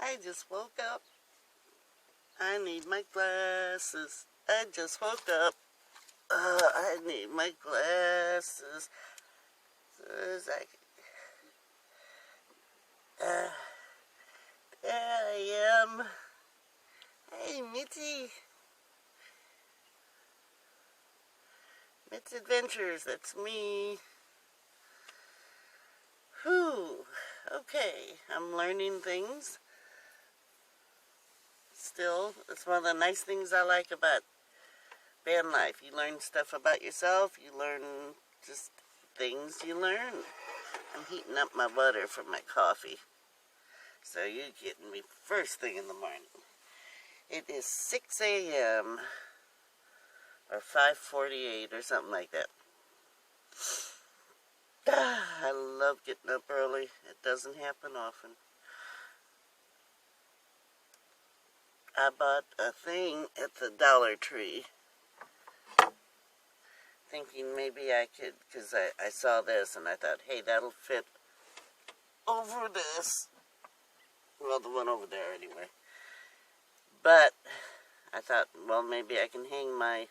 I just woke up. I need my glasses. I just woke up. I need my glasses. There I am. Hey, Mitzi. Mitz Adventures, that's me. Whew. Okay, I'm learning things. Still, it's one of the nice things I like about van life. You learn stuff about yourself. You learn just things you learn. I'm heating up my butter for my coffee. So you're getting me first thing in the morning. It is 6 a.m. or 5:48 or something like that. I love getting up early. It doesn't happen often. I bought a thing at the Dollar Tree, thinking maybe I could, because I saw this and I thought, hey, that'll fit over this. Well, the one over there anyway. But I thought, well, maybe I can hang my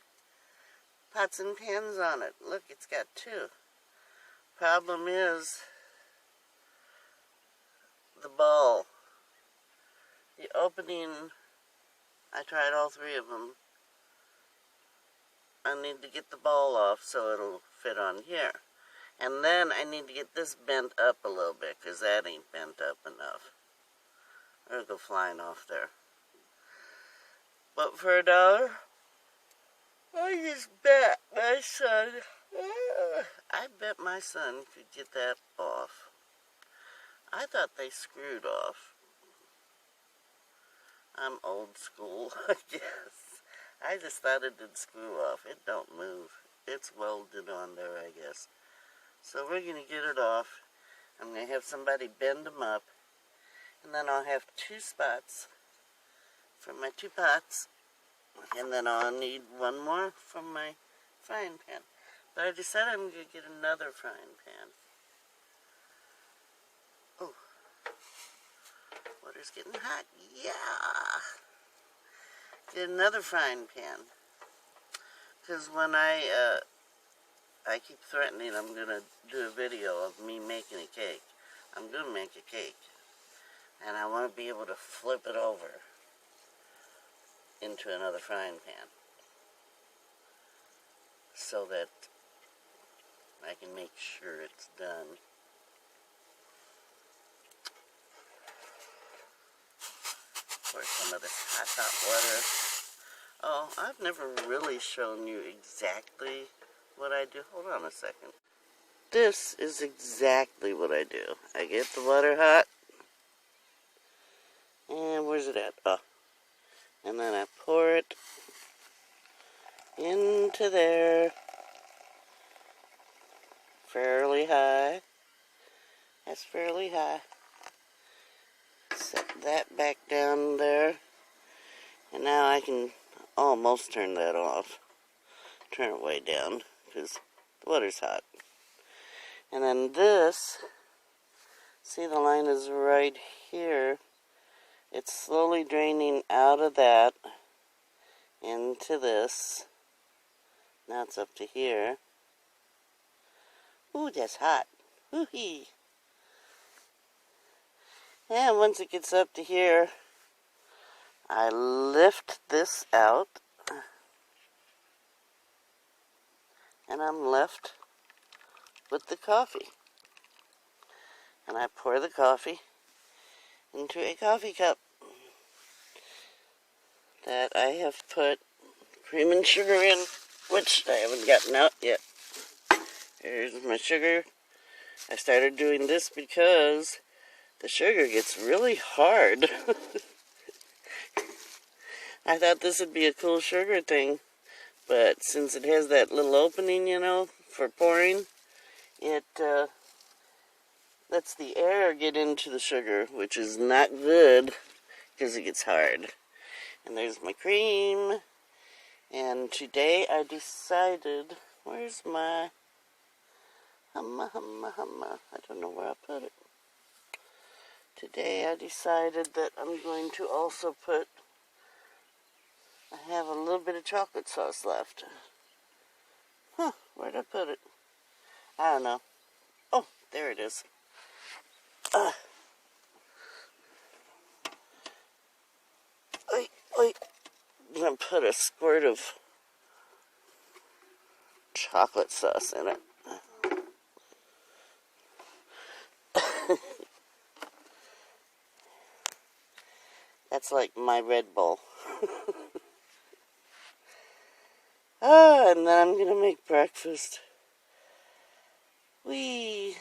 pots and pans on it. Look, it's got two. Problem is the ball. The opening, I tried all three of them. I need to get the ball off so it'll fit on here. And then I need to get this bent up a little bit, because that ain't bent up enough. It'll go flying off there. But for $1, I just bet my son, I bet my son could get that off. I thought they screwed off. I'm old school, I guess. I just thought it did screw off. It don't move. It's welded on there, I guess. So we're going to get it off. I'm going to have somebody bend them up. And then I'll have two spots for my two pots. And then I'll need one more for my frying pan. But I decided I'm going to get another frying pan. Oh, water's getting hot. Yeah! Get another frying pan. Because when I keep threatening I'm going to do a video of me making a cake. I'm going to make a cake. And I want to be able to flip it over into another frying pan. So that I can make sure it's done. Pour some of this hot water. Oh, I've never really shown you exactly what I do. Hold on a second. This is exactly what I do. I get the water hot. And where's it at? Oh. And then I pour it into there. Fairly high. That's fairly high. Set that back down there. And now I can almost turn that off. Turn it way down because the water's hot. And then this, see the line is right here. It's slowly draining out of that into this. Now it's up to here. Ooh, that's hot. Woo-hee. And once it gets up to here, I lift this out. And I'm left with the coffee. And I pour the coffee into a coffee cup that I have put cream and sugar in, which I haven't gotten out yet. Here's my sugar. I started doing this because the sugar gets really hard. I thought this would be a cool sugar thing, but since it has that little opening, you know, for pouring, it lets the air get into the sugar, which is not good because it gets hard. And there's my cream. And today I decided, where's my humma? I don't know where I put it. Today I decided that I'm going to also I have a little bit of chocolate sauce left. Huh, where'd I put it? I don't know. Oh, there it is. Wait. I'm going to put a squirt of chocolate sauce in it. That's like my Red Bull. And then I'm going to make breakfast. Whee!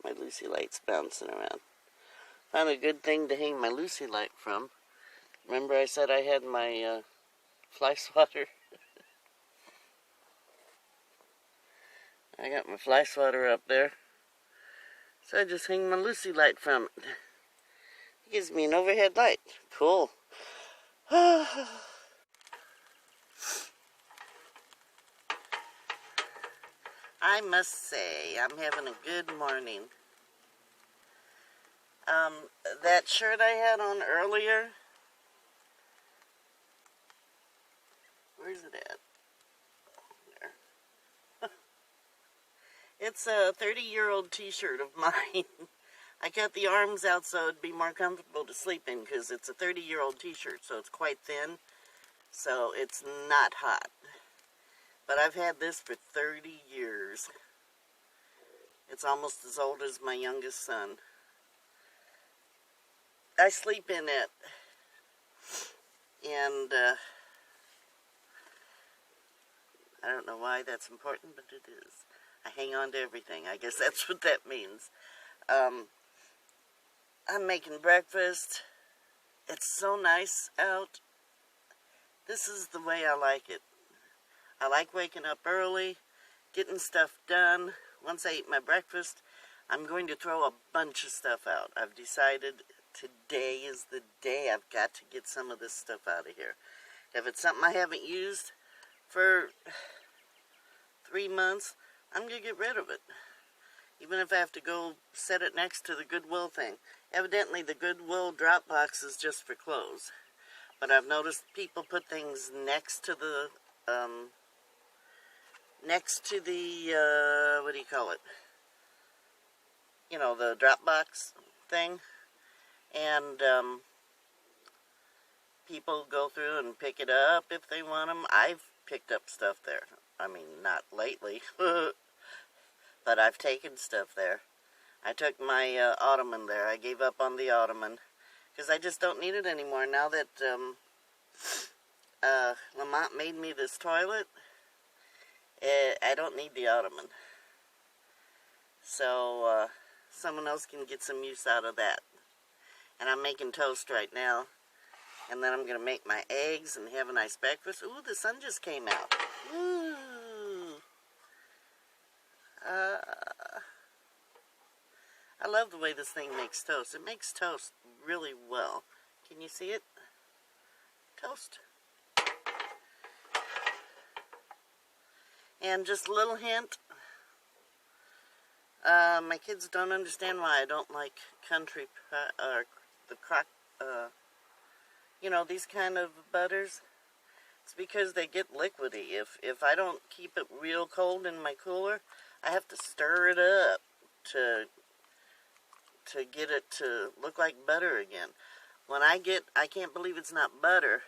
My Lucy light's bouncing around. Found a good thing to hang my Lucy light from. Remember I said I had my fly swatter? I got my fly swatter up there. So I just hang my Lucy light from it. It gives me an overhead light. Cool. I must say, I'm having a good morning. That shirt I had on earlier, where's it at? There. It's a 30-year-old t-shirt of mine. I cut the arms out so it'd be more comfortable to sleep in because it's a 30-year-old t-shirt, so it's quite thin, so it's not hot. But I've had this for 30 years. It's almost as old as my youngest son. I sleep in it, and I don't know why that's important, but it is. I hang on to everything. I guess that's what that means. I'm making breakfast. It's so nice out. This is the way I like it. I like waking up early, getting stuff done. Once I eat my breakfast, I'm going to throw a bunch of stuff out. I've decided today is the day I've got to get some of this stuff out of here. If it's something I haven't used for 3 months, I'm going to get rid of it. Even if I have to go set it next to the Goodwill thing. Evidently, the Goodwill drop box is just for clothes. But I've noticed people put things next to the, what do you call it? You know, the drop box thing. And people go through and pick it up if they want them. I've picked up stuff there. I mean, not lately, but I've taken stuff there. I took my ottoman there. I gave up on the ottoman because I just don't need it anymore. Now that Lamont made me this toilet, I don't need the ottoman. So someone else can get some use out of that. And I'm making toast right now. And then I'm going to make my eggs and have a nice breakfast. Ooh, the sun just came out. Ooh. I love the way this thing makes toast. It makes toast really well. Can you see it? Toast. And just a little hint. My kids don't understand why I don't like country, or the crock, you know, these kind of butters. It's because they get liquidy. If I don't keep it real cold in my cooler, I have to stir it up to get it to look like butter again. When I can't believe it's not butter,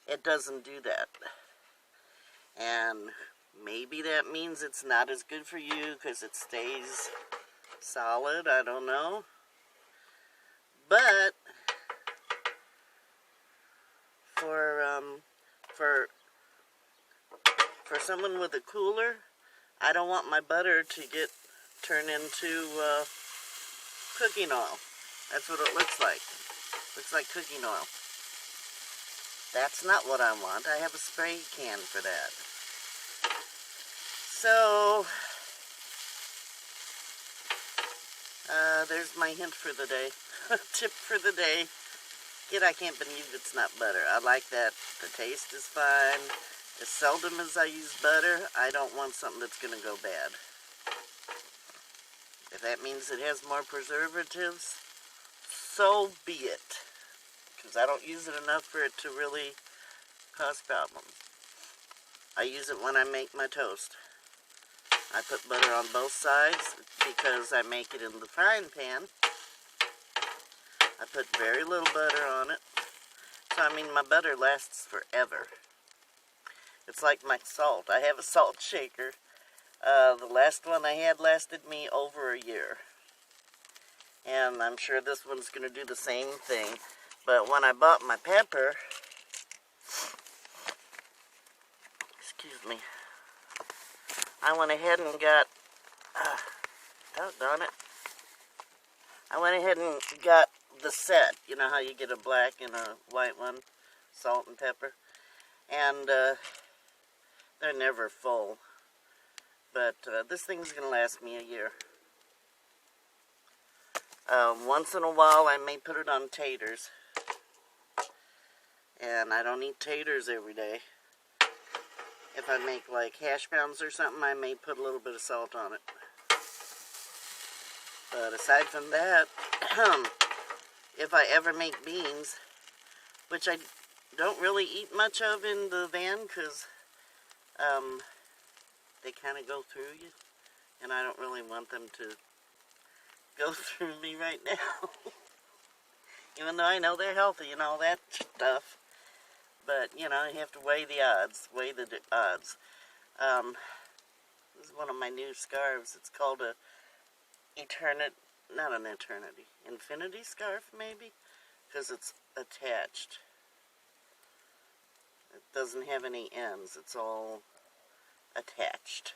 it doesn't do that. And maybe that means it's not as good for you because it stays solid. I don't know. But for someone with a cooler, I don't want my butter to turn into cooking oil. That's what it looks like. Looks like cooking oil. That's not what I want. I have a spray can for that. So, there's my hint for the day. Tip for the day. I can't believe it's not butter. I like that. The taste is fine. As seldom as I use butter, I don't want something that's going to go bad. If that means it has more preservatives, so be it. Because I don't use it enough for it to really cause problems. I use it when I make my toast. I put butter on both sides because I make it in the frying pan. I put very little butter on it. So, I mean, my butter lasts forever. It's like my salt. I have a salt shaker. The last one I had lasted me over a year. And I'm sure this one's going to do the same thing. But when I bought my pepper, excuse me, I went ahead and got, doggone it, I went ahead and got the set. You know how you get a black and a white one, salt and pepper? And they're never full. But this thing's going to last me a year. Once in a while I may put it on taters. And I don't eat taters every day. If I make like hash browns or something, I may put a little bit of salt on it. But aside from that, if I ever make beans, which I don't really eat much of in the van because they kind of go through you. And I don't really want them to go through me right now. Even though I know they're healthy and all that stuff. But, you know, you have to weigh the odds. Weigh the odds. This is one of my new scarves. It's called a infinity scarf, maybe? Because it's attached. It doesn't have any ends. It's all attached.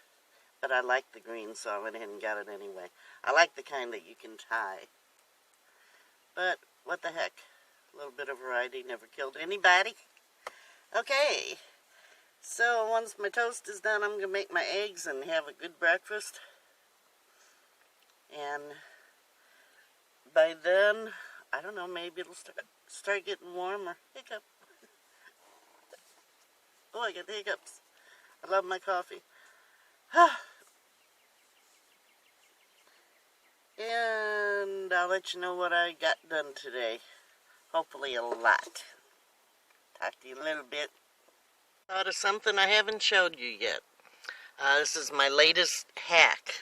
But I like the green, so I went ahead and got it anyway. I like the kind that you can tie. But, what the heck? A little bit of variety never killed anybody. Okay, so once my toast is done, I'm going to make my eggs and have a good breakfast. And by then, I don't know, maybe it'll start getting warmer. Hiccup. Oh, I got the hiccups. I love my coffee. And I'll let you know what I got done today. Hopefully a lot. Talk to you a little bit. Thought of something I haven't showed you yet. This is my latest hack.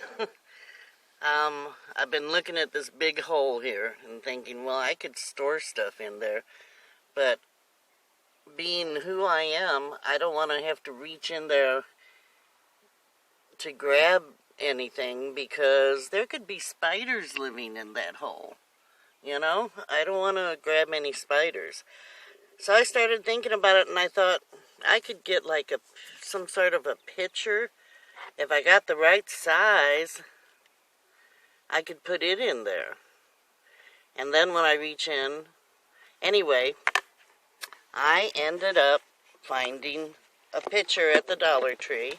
I've been looking at this big hole here and thinking, well, I could store stuff in there. But being who I am, I don't want to have to reach in there to grab anything because there could be spiders living in that hole. You know, I don't want to grab any spiders. So I started thinking about it, and I thought I could get like some sort of a pitcher. If I got the right size, I could put it in there. And then when I reach in, anyway, I ended up finding a pitcher at the Dollar Tree.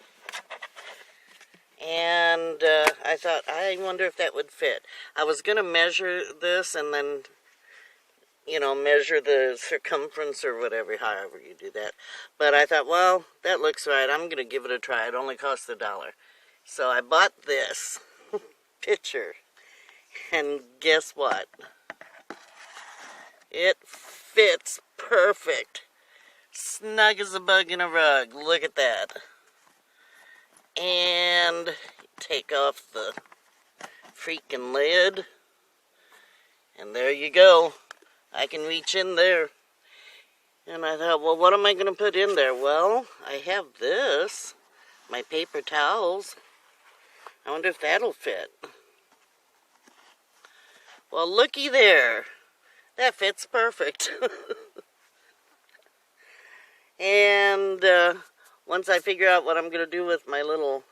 And I thought, I wonder if that would fit. I was going to measure this and then, you know, measure the circumference or whatever, however you do that. But I thought, well, that looks right. I'm going to give it a try. It only cost $1. So I bought this pitcher. And guess what? It fits perfect. Snug as a bug in a rug. Look at that. And take off the freaking lid. And there you go. I can reach in there. And I thought, well, what am I going to put in there? Well, I have this. My paper towels. I wonder if that'll fit. Well, looky there. That fits perfect. And once I figure out what I'm going to do with my little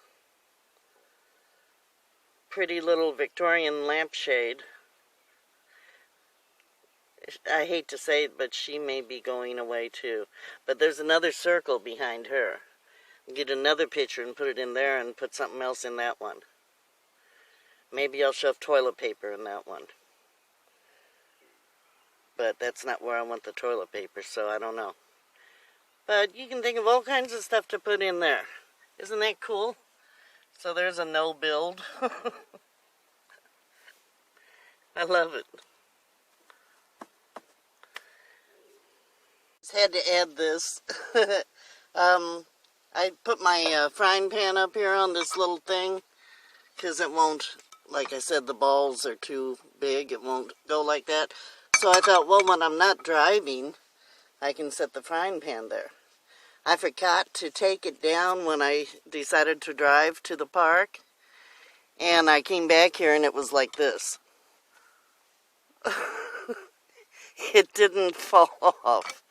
pretty little Victorian lampshade, I hate to say it, but she may be going away too. But there's another circle behind her. Get another picture and put it in there and put something else in that one. Maybe I'll shove toilet paper in that one. But that's not where I want the toilet paper, so I don't know. But you can think of all kinds of stuff to put in there. Isn't that cool? So there's a no build. I love it. Just had to add this. I put my frying pan up here on this little thing because it won't, like I said, the balls are too big. It won't go like that. So I thought, well, when I'm not driving, I can set the frying pan there. I forgot to take it down when I decided to drive to the park. And I came back here and it was like this. It didn't fall off.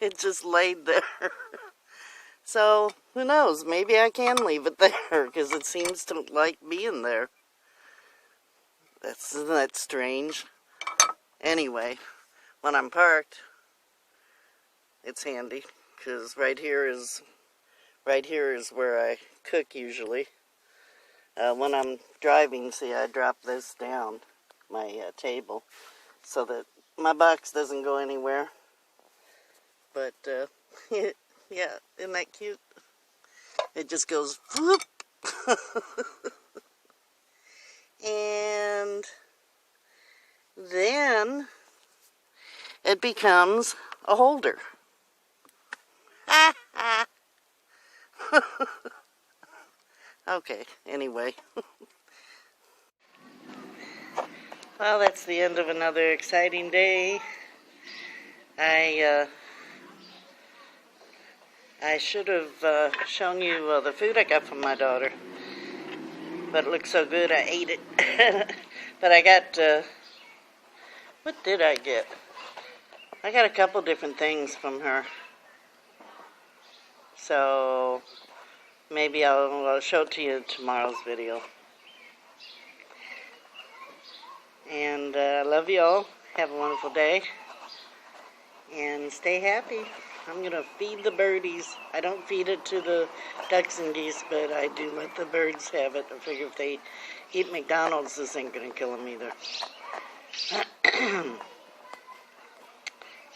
It just laid there. So, who knows? Maybe I can leave it there because it seems to like being there. Isn't that strange? Anyway, when I'm parked, it's handy because right here is where I cook usually. When I'm driving, see, I drop this down my table so that my box doesn't go anywhere. But yeah, isn't that cute? It just goes whoop. And then it becomes a holder. Okay, anyway. Well, that's the end of another exciting day. I should have shown you the food I got from my daughter, but it looked so good I ate it. But I got, what did I get? I got a couple different things from her. So maybe I'll show it to you in tomorrow's video. And I love you all. Have a wonderful day. And stay happy. I'm going to feed the birdies. I don't feed it to the ducks and geese, but I do let the birds have it. I figure if they eat McDonald's, this ain't going to kill them either.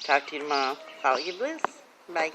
Talk to you tomorrow. Follow your bliss. Bye.